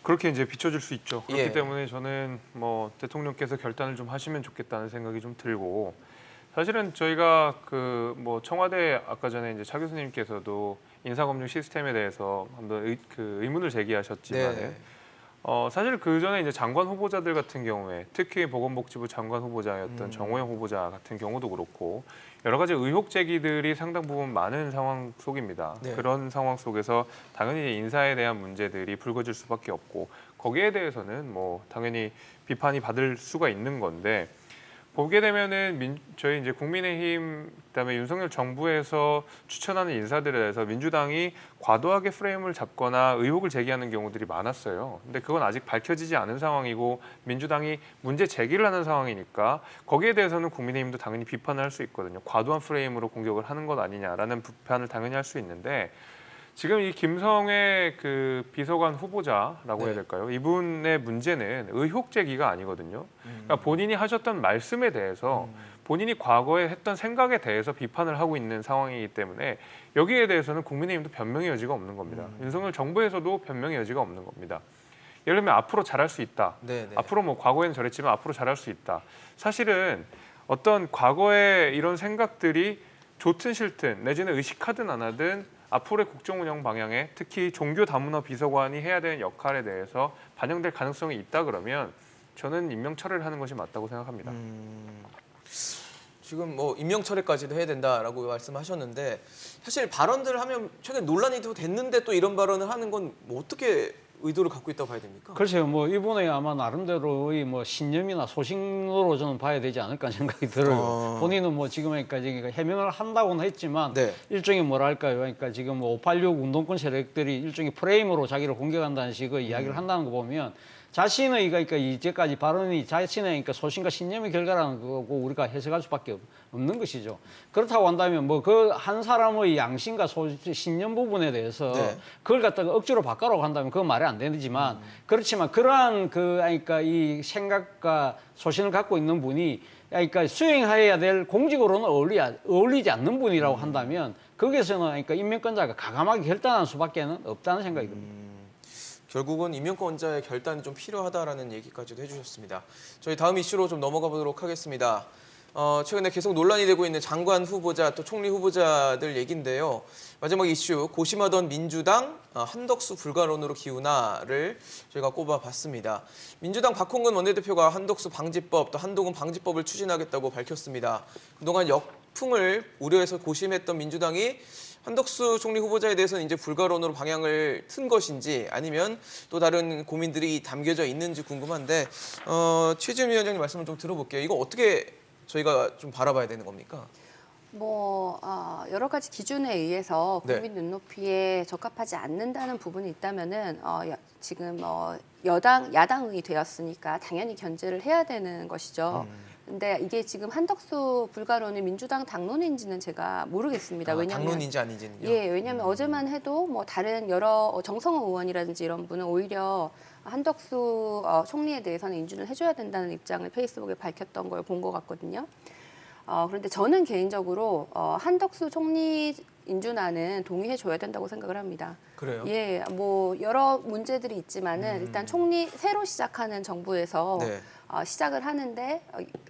그렇게 이제 비춰질 수 있죠. 그렇기 예. 때문에 저는 뭐 대통령께서 결단을 좀 하시면 좋겠다는 생각이 좀 들고 사실은 저희가 그 뭐 청와대 아까 전에 이제 차 교수님께서도 인사검증 시스템에 대해서 한번 의문을 제기하셨지만 네. 사실 그 전에 이제 장관 후보자들 같은 경우에 특히 보건복지부 장관 후보자였던 정호영 후보자 같은 경우도 그렇고 여러 가지 의혹 제기들이 상당 부분 많은 상황 속입니다. 네. 그런 상황 속에서 당연히 인사에 대한 문제들이 불거질 수밖에 없고 거기에 대해서는 뭐 당연히 비판이 받을 수가 있는 건데 보게 되면은 저희 이제 국민의힘 그다음에 윤석열 정부에서 추천하는 인사들에 대해서 민주당이 과도하게 프레임을 잡거나 의혹을 제기하는 경우들이 많았어요. 근데 그건 아직 밝혀지지 않은 상황이고 민주당이 문제 제기를 하는 상황이니까 거기에 대해서는 국민의힘도 당연히 비판을 할 수 있거든요. 과도한 프레임으로 공격을 하는 것 아니냐라는 비판을 당연히 할 수 있는데 지금 이 김성애 그 비서관 후보자라고 해야 될까요? 이분의 문제는 의혹 제기가 아니거든요. 그러니까 본인이 하셨던 말씀에 대해서 본인이 과거에 했던 생각에 대해서 비판을 하고 있는 상황이기 때문에 여기에 대해서는 국민의힘도 변명의 여지가 없는 겁니다. 윤석열 정부에서도 변명의 여지가 없는 겁니다. 예를 들면 앞으로 잘할 수 있다. 네, 네. 앞으로 뭐 과거에는 저랬지만 앞으로 잘할 수 있다. 사실은 어떤 과거의 이런 생각들이 좋든 싫든 내지는 의식하든 안 하든 앞으로의 국정 운영 방향에 특히 종교 다문화 비서관이 해야 되는 역할에 대해서 반영될 가능성이 있다 그러면 저는 임명 철회를 하는 것이 맞다고 생각합니다. 지금 뭐 임명 철회까지도 해야 된다라고 말씀하셨는데 사실 발언들을 하면 최근 논란이 또 됐는데 또 이런 발언을 하는 건 뭐 어떻게 의도를 갖고 있다고 봐야 됩니까? 글쎄요, 뭐 이번에 아마 나름대로의 뭐 신념이나 소신으로 저는 봐야 되지 않을까 생각이 들어요. 본인은 뭐 지금까지 해명을 한다고는 했지만 네. 일종의 뭐랄까요, 그러니까 지금 뭐 586 운동권 세력들이 일종의 프레임으로 자기를 공격한다는 식의 이야기를 한다는 거 보면 자신의 그러니까 이제까지 발언이 자신의 그러니까 소신과 신념의 결과라는 거고 우리가 해석할 수밖에 없는 것이죠. 그렇다고 한다면 뭐 그 한 사람의 양심과 신념 부분에 대해서 네. 그걸 갖다가 억지로 바꾸라고 한다면 그건 말이 안 되지만 그렇지만 그러한 그러니까 이 생각과 소신을 갖고 있는 분이 그러니까 수행해야 될 공직으로는 어울리지 않는 분이라고 한다면 거기에서는 그러니까 임명권자가 가감하게 결단할 수밖에 없다는 생각이 듭니다. 결국은 임명권자의 결단이 좀 필요하다라는 얘기까지도 해주셨습니다. 저희 다음 이슈로 좀 넘어가 보도록 하겠습니다. 최근에 계속 논란이 되고 있는 장관 후보자 또 총리 후보자들 얘기인데요. 마지막 이슈 고심하던 민주당 한덕수 불가론으로 기우나를 저희가 꼽아봤습니다. 민주당 박홍근 원내대표가 한덕수 방지법 또 한동훈 방지법을 추진하겠다고 밝혔습니다. 그동안 역풍을 우려해서 고심했던 민주당이 한덕수 총리 후보자에 대해서는 이제 불가론으로 방향을 튼 것인지 아니면 또 다른 고민들이 담겨져 있는지 궁금한데 최지은 위원장님 말씀을 좀 들어볼게요. 이거 어떻게 저희가 좀 바라봐야 되는 겁니까? 여러 가지 기준에 의해서 네. 국민 눈높이에 적합하지 않는다는 부분이 있다면은 지금 야당이 되었으니까 당연히 견제를 해야 되는 것이죠. 근데 이게 지금 한덕수 불가론이 민주당 당론인지는 제가 모르겠습니다. 왜냐하면 당론인지 아닌지는요? 예, 왜냐하면 어제만 해도 뭐 다른 여러 정성호 의원이라든지 이런 분은 오히려 한덕수 총리에 대해서는 인준을 해줘야 된다는 입장을 페이스북에 밝혔던 걸 본 것 같거든요. 그런데 저는 개인적으로 한덕수 총리 인준안은 동의해줘야 된다고 생각을 합니다. 그래요? 예, 뭐 여러 문제들이 있지만은 일단 총리 새로 시작하는 정부에서 네. 시작을 하는데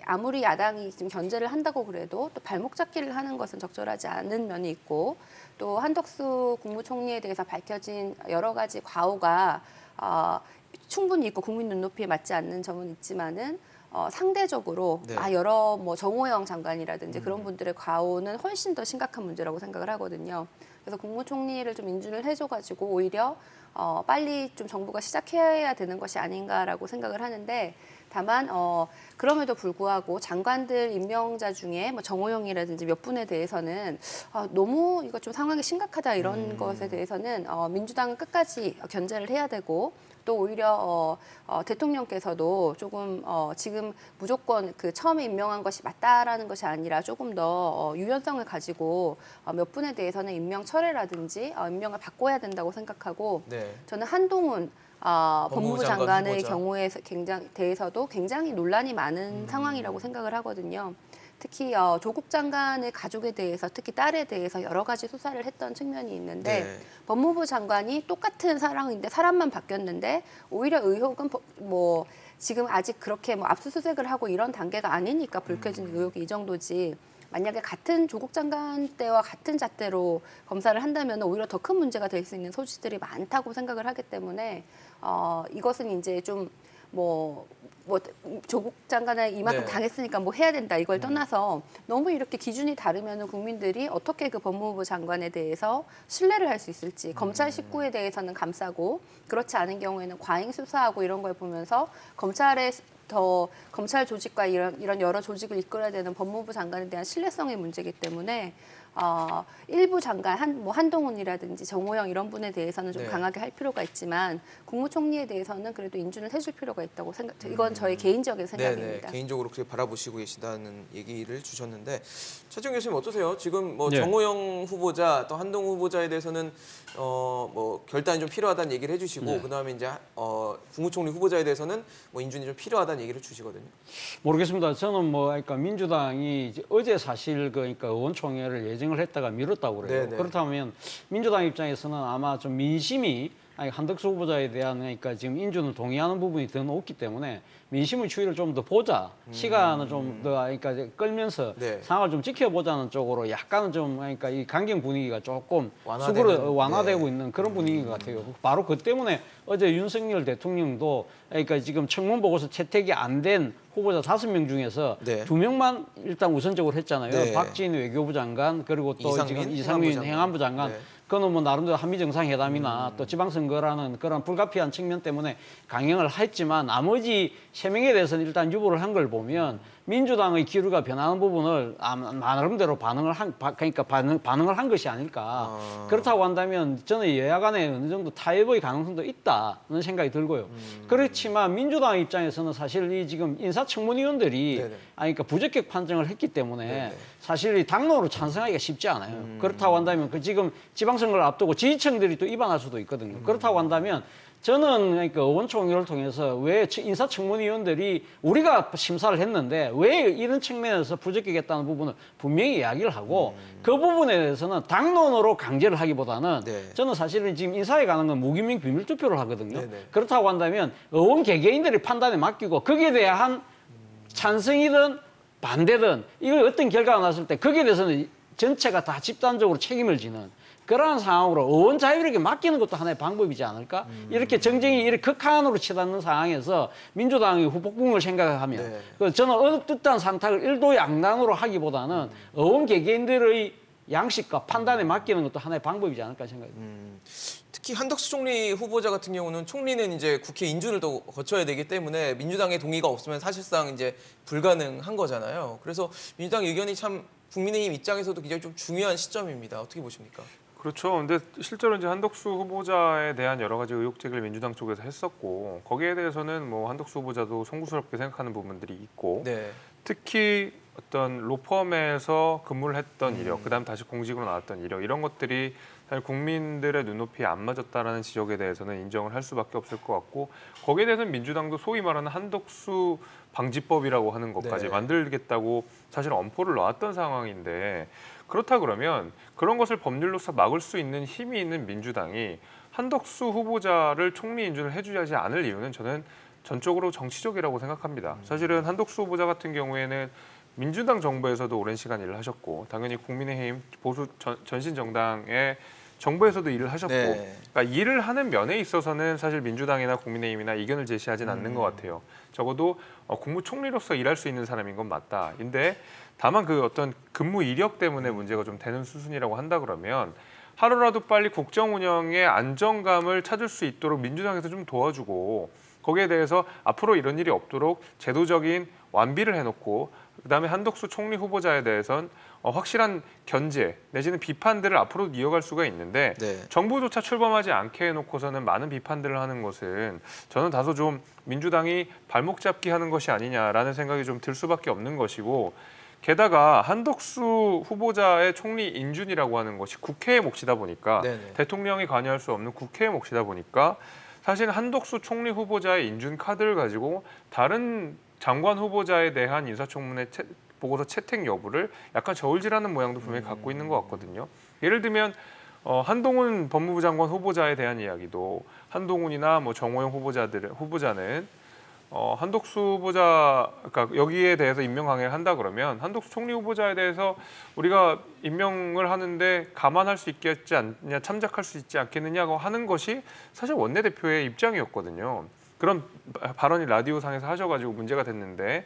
아무리 야당이 지금 견제를 한다고 그래도 또 발목 잡기를 하는 것은 적절하지 않은 면이 있고 또 한덕수 국무총리에 대해서 밝혀진 여러 가지 과오가 충분히 있고 국민 눈높이에 맞지 않는 점은 있지만은 상대적으로 네. 여러 뭐 정호영 장관이라든지 그런 분들의 과오는 훨씬 더 심각한 문제라고 생각을 하거든요. 그래서 국무총리를 좀 인준을 해줘가지고 오히려 빨리 좀 정부가 시작해야 되는 것이 아닌가라고 생각을 하는데 다만 그럼에도 불구하고 장관들 임명자 중에 뭐 정호영이라든지 몇 분에 대해서는 너무 이거 좀 상황이 심각하다 이런 것에 대해서는 민주당은 끝까지 견제를 해야 되고 또 오히려 대통령께서도 조금 지금 무조건 그 처음에 임명한 것이 맞다라는 것이 아니라 조금 더 유연성을 가지고 몇 분에 대해서는 임명 철회라든지 임명을 바꿔야 된다고 생각하고 네. 저는 한동훈 법무부 장관 장관의 후보자. 경우에 대해서도 굉장히 논란이 많은 상황이라고 생각을 하거든요. 특히 조국 장관의 가족에 대해서 특히 딸에 대해서 여러 가지 수사를 했던 측면이 있는데 네. 법무부 장관이 똑같은 사람인데 사람만 바뀌었는데 오히려 의혹은 뭐 지금 아직 그렇게 뭐 압수수색을 하고 이런 단계가 아니니까 불켜진 의혹이 이 정도지 만약에 같은 조국 장관 때와 같은 잣대로 검사를 한다면 오히려 더 큰 문제가 될 수 있는 소지들이 많다고 생각을 하기 때문에 이것은 이제 좀 뭐 조국 장관을 이만큼 네. 당했으니까 뭐 해야 된다 이걸 떠나서 너무 이렇게 기준이 다르면 국민들이 어떻게 그 법무부 장관에 대해서 신뢰를 할 수 있을지 검찰 식구에 대해서는 감싸고 그렇지 않은 경우에는 과잉 수사하고 이런 걸 보면서 검찰의 검찰 조직과 이런 여러 조직을 이끌어야 되는 법무부 장관에 대한 신뢰성의 문제이기 때문에 일부 장관 한동훈이라든지 정호영 이런 분에 대해서는 좀 네. 강하게 할 필요가 있지만 국무총리에 대해서는 그래도 인준을 해줄 필요가 있다고 이건 저의 개인적인 생각입니다. 네네, 개인적으로 그렇게 바라보시고 계시다는 얘기를 주셨는데 차지영 교수님 어떠세요? 지금 뭐 네. 정호영 후보자 또 한동훈 후보자에 대해서는 뭐 결단이 좀 필요하다는 얘기를 해주시고 네. 그다음에 이제 국무총리 후보자에 대해서는 뭐 인준이 좀 필요하다는 얘기를 주시거든요. 모르겠습니다. 저는 뭐 그러니까 민주당이 이제 어제 사실 그러니까 의원총회를 예정을 했다가 미뤘다고 그래요. 네네. 그렇다면 민주당 입장에서는 아마 좀 민심이 한덕수 후보자에 대한 그러니까 지금 인준을 동의하는 부분이 더 높기 때문에 민심의 추이를 좀 더 보자, 시간을 좀 더 그러니까 이제 끌면서 네. 상황을 좀 지켜보자는 쪽으로 약간은 좀 그러니까 이 강경 분위기가 조금 완화되는, 완화되고 네. 있는 그런 분위기인 것 같아요. 바로 그 때문에 어제 윤석열 대통령도 그러니까 지금 청문 보고서 채택이 안 된 후보자 5명 중에서 네. 2명만 일단 우선적으로 했잖아요. 네. 박지인 외교부 장관 그리고 또 이상민 지금 이상민 행안부 행안부 장관 네. 그거는 뭐 나름대로 한미 정상회담이나 또 지방선거라는 그런 불가피한 측면 때문에 강행을 했지만 나머지 3명에 대해서는 일단 유보를 한 걸 보면 민주당의 기류가 변하는 부분을 나름대로 반응을 한 것이 아닐까. 그렇다고 한다면 저는 여야 간에 어느 정도 타협의 가능성도 있다는 생각이 들고요. 그렇지만 민주당 입장에서는 사실 이 지금 인사청문위원들이 네네. 그러니까 부적격 판정을 했기 때문에 네네. 사실 이 당론으로 찬성하기가 쉽지 않아요. 그렇다고 한다면 그 지금 지방선거를 앞두고 지지층들이 또 입안할 수도 있거든요. 그렇다고 한다면 저는 그러니까 의원총회를 통해서 왜 인사청문위원들이 우리가 심사를 했는데 왜 이런 측면에서 부적격했다는 부분을 분명히 이야기를 하고 그 부분에 대해서는 당론으로 강제를 하기보다는 네. 저는 사실은 지금 인사에 관한 건 무기명 비밀 투표를 하거든요. 네네. 그렇다고 한다면 의원 개개인들의 판단에 맡기고 거기에 대한 찬성이든 반대든 이걸 어떤 결과가 났을 때 거기에 대해서는 전체가 다 집단적으로 책임을 지는 그러한 상황으로 의원 자율에게 맡기는 것도 하나의 방법이지 않을까? 이렇게 정쟁이 이렇게 극한으로 치닫는 상황에서 민주당이 후폭풍을 생각하면 네. 그 저는 어느 뜻한 산탁을 일도 양단으로 하기보다는 의원 개개인들의 양식과 판단에 맡기는 것도 하나의 방법이지 않을까 생각합니다. 특히 한덕수 총리 후보자 같은 경우는 총리는 이제 국회 인준을 또 거쳐야 되기 때문에 민주당의 동의가 없으면 사실상 이제 불가능한 거잖아요. 그래서 민주당 의견이 참 국민의힘 입장에서도 굉장히 좀 중요한 시점입니다. 어떻게 보십니까? 그렇죠. 근데 실제로 이제 한덕수 후보자에 대한 여러 가지 의혹 제기를 민주당 쪽에서 했었고 거기에 대해서는 뭐 한덕수 후보자도 송구스럽게 생각하는 부분들이 있고 네. 특히 어떤 로펌에서 근무를 했던 이력, 그다음 다시 공직으로 나왔던 이력 이런 것들이 사실 국민들의 눈높이에 안 맞았다라는 지적에 대해서는 인정을 할 수밖에 없을 것 같고 거기에 대해서는 민주당도 소위 말하는 한덕수 방지법이라고 하는 것까지 네. 만들겠다고 사실 엄포를 놨던 상황인데 그렇다 그러면 그런 것을 법률로서 막을 수 있는 힘이 있는 민주당이 한덕수 후보자를 총리 인준을 해주지 않을 이유는 저는 전적으로 정치적이라고 생각합니다. 사실은 한덕수 후보자 같은 경우에는 민주당 정부에서도 오랜 시간 일을 하셨고 당연히 국민의힘 보수 전신 정당의 정부에서도 일을 하셨고 네. 그러니까 일을 하는 면에 있어서는 사실 민주당이나 국민의힘이나 이견을 제시하진 않는 것 같아요. 적어도 국무총리로서 일할 수 있는 사람인 건 맞다. 근데 다만 그 어떤 근무 이력 때문에 문제가 좀 되는 수순이라고 한다 그러면 하루라도 빨리 국정 운영의 안정감을 찾을 수 있도록 민주당에서 좀 도와주고 거기에 대해서 앞으로 이런 일이 없도록 제도적인 완비를 해놓고 그다음에 한덕수 총리 후보자에 대해선 확실한 견제 내지는 비판들을 앞으로 이어갈 수가 있는데 네. 정부조차 출범하지 않게 해놓고서는 많은 비판들을 하는 것은 저는 다소 좀 민주당이 발목 잡기 하는 것이 아니냐라는 생각이 좀 들 수밖에 없는 것이고 게다가 한덕수 후보자의 총리 인준이라고 하는 것이 국회의 몫이다 보니까 네네. 대통령이 관여할 수 없는 국회의 몫이다 보니까 사실 한덕수 총리 후보자의 인준 카드를 가지고 다른 장관 후보자에 대한 인사청문회 보고서 채택 여부를 약간 저울질하는 모양도 분명히 갖고 있는 것 같거든요. 예를 들면 한동훈 법무부 장관 후보자에 대한 이야기도 한동훈이나 뭐 정호영 후보자는 한덕수 후보자 그러니까 여기에 대해서 임명 강행을 한다 그러면 한덕수 총리 후보자에 대해서 우리가 임명을 하는데 감안할 수 있겠지 않냐 참작할 수 있지 않겠느냐고 하는 것이 사실 원내대표의 입장이었거든요. 그런 발언이 라디오상에서 하셔가지고 문제가 됐는데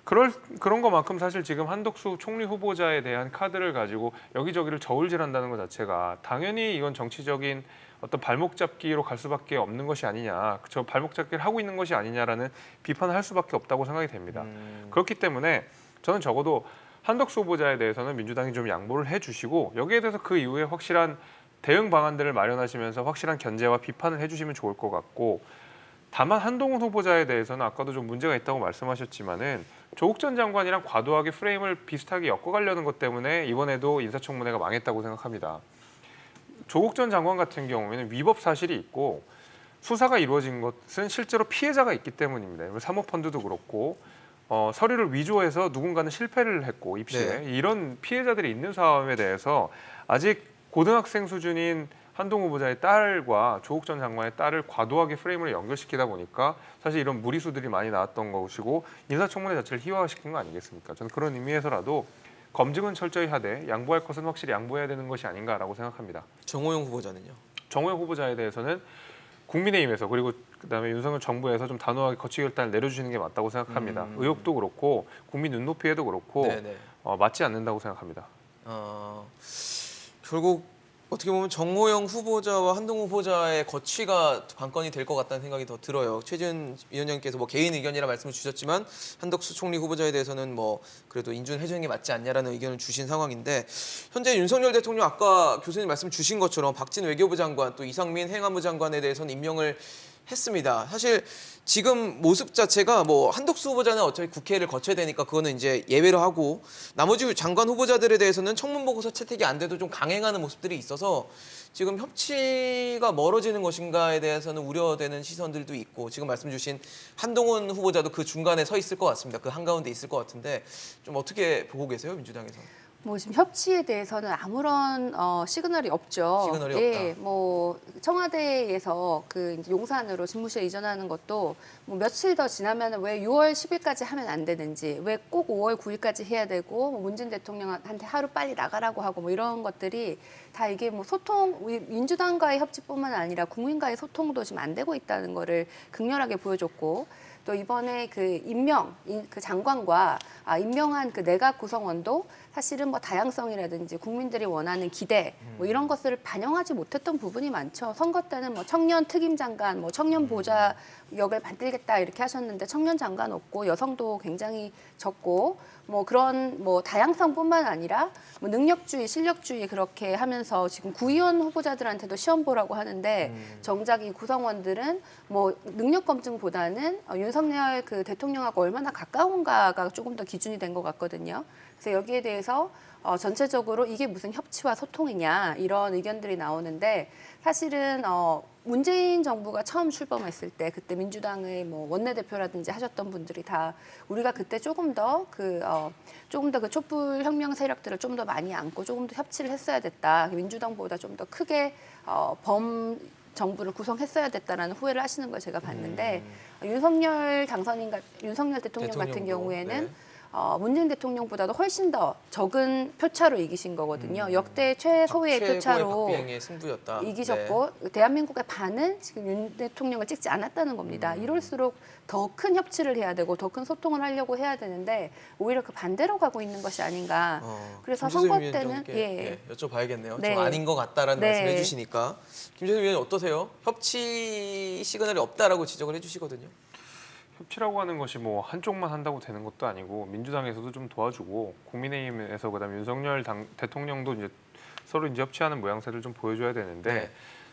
그런 것만큼 사실 지금 한덕수 총리 후보자에 대한 카드를 가지고 여기저기를 저울질한다는 것 자체가 당연히 이건 정치적인 어떤 발목 잡기로 갈 수밖에 없는 것이 아니냐, 저 발목 잡기를 하고 있는 것이 아니냐라는 비판을 할 수밖에 없다고 생각이 됩니다. 그렇기 때문에 저는 적어도 한덕수 후보자에 대해서는 민주당이 좀 양보를 해주시고 여기에 대해서 그 이후에 확실한 대응 방안들을 마련하시면서 확실한 견제와 비판을 해주시면 좋을 것 같고 다만 한동훈 후보자에 대해서는 아까도 좀 문제가 있다고 말씀하셨지만은 조국 전 장관이랑 과도하게 프레임을 비슷하게 엮어가려는 것 때문에 이번에도 인사청문회가 망했다고 생각합니다. 조국 전 장관 같은 경우에는 위법 사실이 있고 수사가 이루어진 것은 실제로 피해자가 있기 때문입니다. 사모펀드도 그렇고 서류를 위조해서 누군가는 실패를 했고 입시에 네. 이런 피해자들이 있는 사람에 대해서 아직 고등학생 수준인 한동훈 후보자의 딸과 조국 전 장관의 딸을 과도하게 프레임을 연결시키다 보니까 사실 이런 무리수들이 많이 나왔던 것이고 인사청문회 자체를 희화화시킨 거 아니겠습니까? 저는 그런 의미에서라도 검증은 철저히 하되 양보할 것은 확실히 양보해야 되는 것이 아닌가라고 생각합니다. 정호영 후보자는요? 정호영 후보자에 대해서는 국민의힘에서 그리고 그다음에 윤석열 정부에서 좀 단호하게 거취 결단을 내려주시는 게 맞다고 생각합니다. 의혹도 그렇고 국민 눈높이에도 그렇고 네네. 맞지 않는다고 생각합니다. 결국 어떻게 보면 정호영 후보자와 한동훈 후보자의 거취가 관건이 될 것 같다는 생각이 더 들어요. 최지은 위원장님께서 뭐 개인 의견이라 말씀을 주셨지만 한덕수 총리 후보자에 대해서는 뭐 그래도 인준해주는 게 맞지 않냐라는 의견을 주신 상황인데 현재 윤석열 대통령 아까 교수님 말씀 주신 것처럼 박진 외교부 장관 또 이상민 행안부 장관에 대해서는 임명을 했습니다. 사실 지금 모습 자체가 뭐 한덕수 후보자는 어차피 국회를 거쳐야 되니까 그거는 이제 예외로 하고 나머지 장관 후보자들에 대해서는 청문 보고서 채택이 안 돼도 좀 강행하는 모습들이 있어서 지금 협치가 멀어지는 것인가에 대해서는 우려되는 시선들도 있고 지금 말씀 주신 한동훈 후보자도 그 중간에 서 있을 것 같습니다. 그 한가운데 있을 것 같은데 좀 어떻게 보고 계세요, 민주당에서? 뭐 지금 협치에 대해서는 아무런 시그널이 없죠. 시그널이 예, 없다. 뭐 청와대에서 그 이제 용산으로 집무실 이전하는 것도 뭐 며칠 더 지나면 왜 6월 10일까지 하면 안 되는지, 왜 꼭 5월 9일까지 해야 되고, 뭐 문재인 대통령한테 하루 빨리 나가라고 하고 뭐 이런 것들이 다 이게 뭐 소통, 우리 민주당과의 협치뿐만 아니라 국민과의 소통도 지금 안 되고 있다는 거를 극렬하게 보여줬고. 또 이번에 그 그 장관과 임명한 그 내각 구성원도 사실은 뭐 다양성이라든지 국민들이 원하는 기대 뭐 이런 것을 반영하지 못했던 부분이 많죠. 선거 때는 뭐 청년 특임 장관, 뭐 청년 보좌 역을 만들겠다 이렇게 하셨는데 청년 장관 없고 여성도 굉장히 적고 뭐 그런 뭐 다양성뿐만 아니라 뭐 능력주의, 실력주의 그렇게 하면서 지금 구의원 후보자들한테도 시험 보라고 하는데 정작 이 구성원들은 뭐 능력 검증보다는 윤석열 그 대통령하고 얼마나 가까운가가 조금 더 기준이 된 것 같거든요. 그래서 여기에 대해서 전체적으로 이게 무슨 협치와 소통이냐 이런 의견들이 나오는데 사실은 문재인 정부가 처음 출범했을 때 그때 민주당의 뭐 원내대표라든지 하셨던 분들이 다 우리가 그때 조금 더 그 촛불 혁명 세력들을 좀 더 많이 안고 조금 더 협치를 했어야 됐다. 민주당보다 좀 더 크게 정부를 구성했어야 됐다라는 후회를 하시는 걸 제가 봤는데 윤석열 대통령 같은 경우에는 네. 문재인 대통령보다도 훨씬 더 적은 표차로 이기신 거거든요. 역대 최소의 표차로 박빙의 승부였다. 이기셨고 대한민국의 반은 지금 윤 대통령을 찍지 않았다는 겁니다. 이럴수록 더 큰 협치를 해야 되고 더 큰 소통을 하려고 해야 되는데 오히려 그 반대로 가고 있는 것이 아닌가. 그래서 선거 때는 여쭤봐야겠네요. 네. 좀 아닌 것 같다라는 네. 말씀을 해주시니까 김재수 위원님 어떠세요? 협치 시그널이 없다라고 지적을 해주시거든요. 협치라고 하는 것이 뭐 한쪽만 한다고 되는 것도 아니고 민주당에서도 좀 도와주고 국민의힘에서 그다음에 윤석열 대통령도 이제 서로 이제 협치하는 모양새를 좀 보여줘야 되는데 네.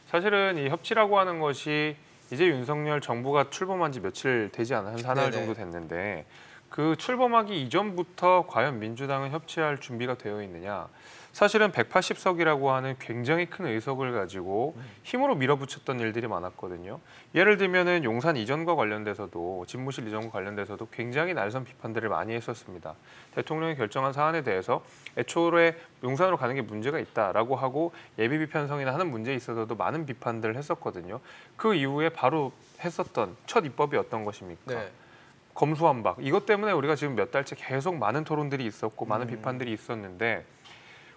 사실은 이 협치라고 하는 것이 이제 윤석열 정부가 출범한 지 며칠 되지 않은 한 사나흘 네네. 정도 됐는데 그 출범하기 이전부터 과연 민주당은 협치할 준비가 되어 있느냐? 사실은 180석이라고 하는 굉장히 큰 의석을 가지고 힘으로 밀어붙였던 일들이 많았거든요. 예를 들면은 용산 이전과 관련돼서도 집무실 이전과 관련돼서도 굉장히 날선 비판들을 많이 했었습니다. 대통령이 결정한 사안에 대해서 애초에 용산으로 가는 게 문제가 있다라고 하고 예비비 편성이나 하는 문제에 있어서도 많은 비판들을 했었거든요. 그 이후에 바로 했었던 첫 입법이 어떤 것입니까? 네. 검수완박. 이것 때문에 우리가 지금 몇 달째 계속 많은 토론들이 있었고 많은 비판들이 있었는데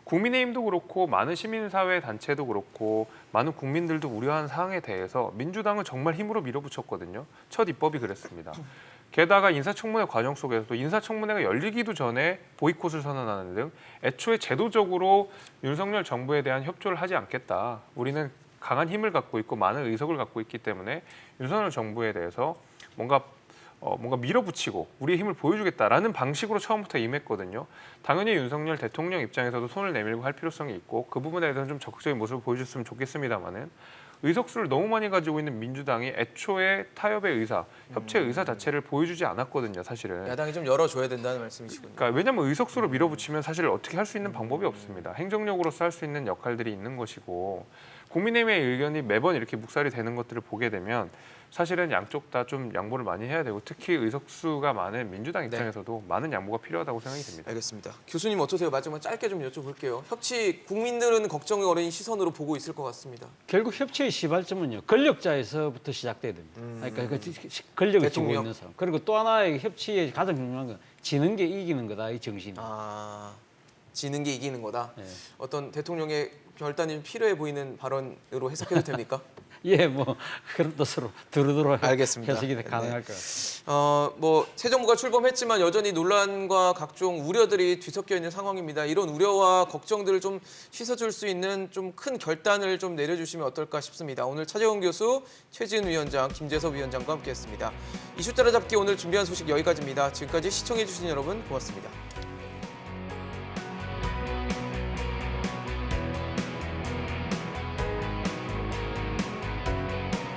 국민의힘도 그렇고 많은 시민사회 단체도 그렇고 많은 국민들도 우려한 사항에 대해서 민주당은 정말 힘으로 밀어붙였거든요. 첫 입법이 그랬습니다. 게다가 인사청문회 과정 속에서도 인사청문회가 열리기도 전에 보이콧을 선언하는 등 애초에 제도적으로 윤석열 정부에 대한 협조를 하지 않겠다. 우리는 강한 힘을 갖고 있고 많은 의석을 갖고 있기 때문에 윤석열 정부에 대해서 뭔가 밀어붙이고 우리의 힘을 보여주겠다라는 방식으로 처음부터 임했거든요. 당연히 윤석열 대통령 입장에서도 손을 내밀고 할 필요성이 있고 그 부분에 대해서는 좀 적극적인 모습을 보여줬으면 좋겠습니다만은 의석수를 너무 많이 가지고 있는 민주당이 애초에 타협의 의사, 협치의 의사 자체를 보여주지 않았거든요, 사실은. 야당이 좀 열어줘야 된다는 말씀이시군요. 그러니까 왜냐하면 의석수로 밀어붙이면 사실 어떻게 할 수 있는 방법이 없습니다. 행정력으로서 할 수 있는 역할들이 있는 것이고 국민의힘의 의견이 매번 이렇게 묵살이 되는 것들을 보게 되면 사실은 양쪽 다 좀 양보를 많이 해야 되고 특히 의석수가 많은 민주당 입장에서도 많은 양보가 필요하다고 생각이 됩니다. 알겠습니다. 교수님 어떠세요? 마지막 짧게 좀 여쭤볼게요. 협치 국민들은 걱정이 어린 시선으로 보고 있을 것 같습니다. 결국 협치의 시발점은요 권력자에서부터 시작돼야 됩니다. 그러니까 그 권력을 쥐고 대통령. 있는 사람. 그리고 또 하나의 협치의 가장 중요한 건 지는 게 이기는 거다 이 정신. 지는 게 이기는 거다. 네. 어떤 대통령의 결단이 필요해 보이는 발언으로 해석해도 됩니까? 예, 뭐 그런 뜻으로 두루두루 알겠습니다. 해석이 네. 가능할 것 같습니다. 뭐 새 정부가 출범했지만 여전히 논란과 각종 우려들이 뒤섞여 있는 상황입니다. 이런 우려와 걱정들을 좀 씻어줄 수 있는 좀 큰 결단을 좀 내려주시면 어떨까 싶습니다. 오늘 차재원 교수, 최지은 위원장, 김재섭 위원장과 함께했습니다. 이슈 따라잡기 오늘 준비한 소식 여기까지입니다. 지금까지 시청해주신 여러분 고맙습니다.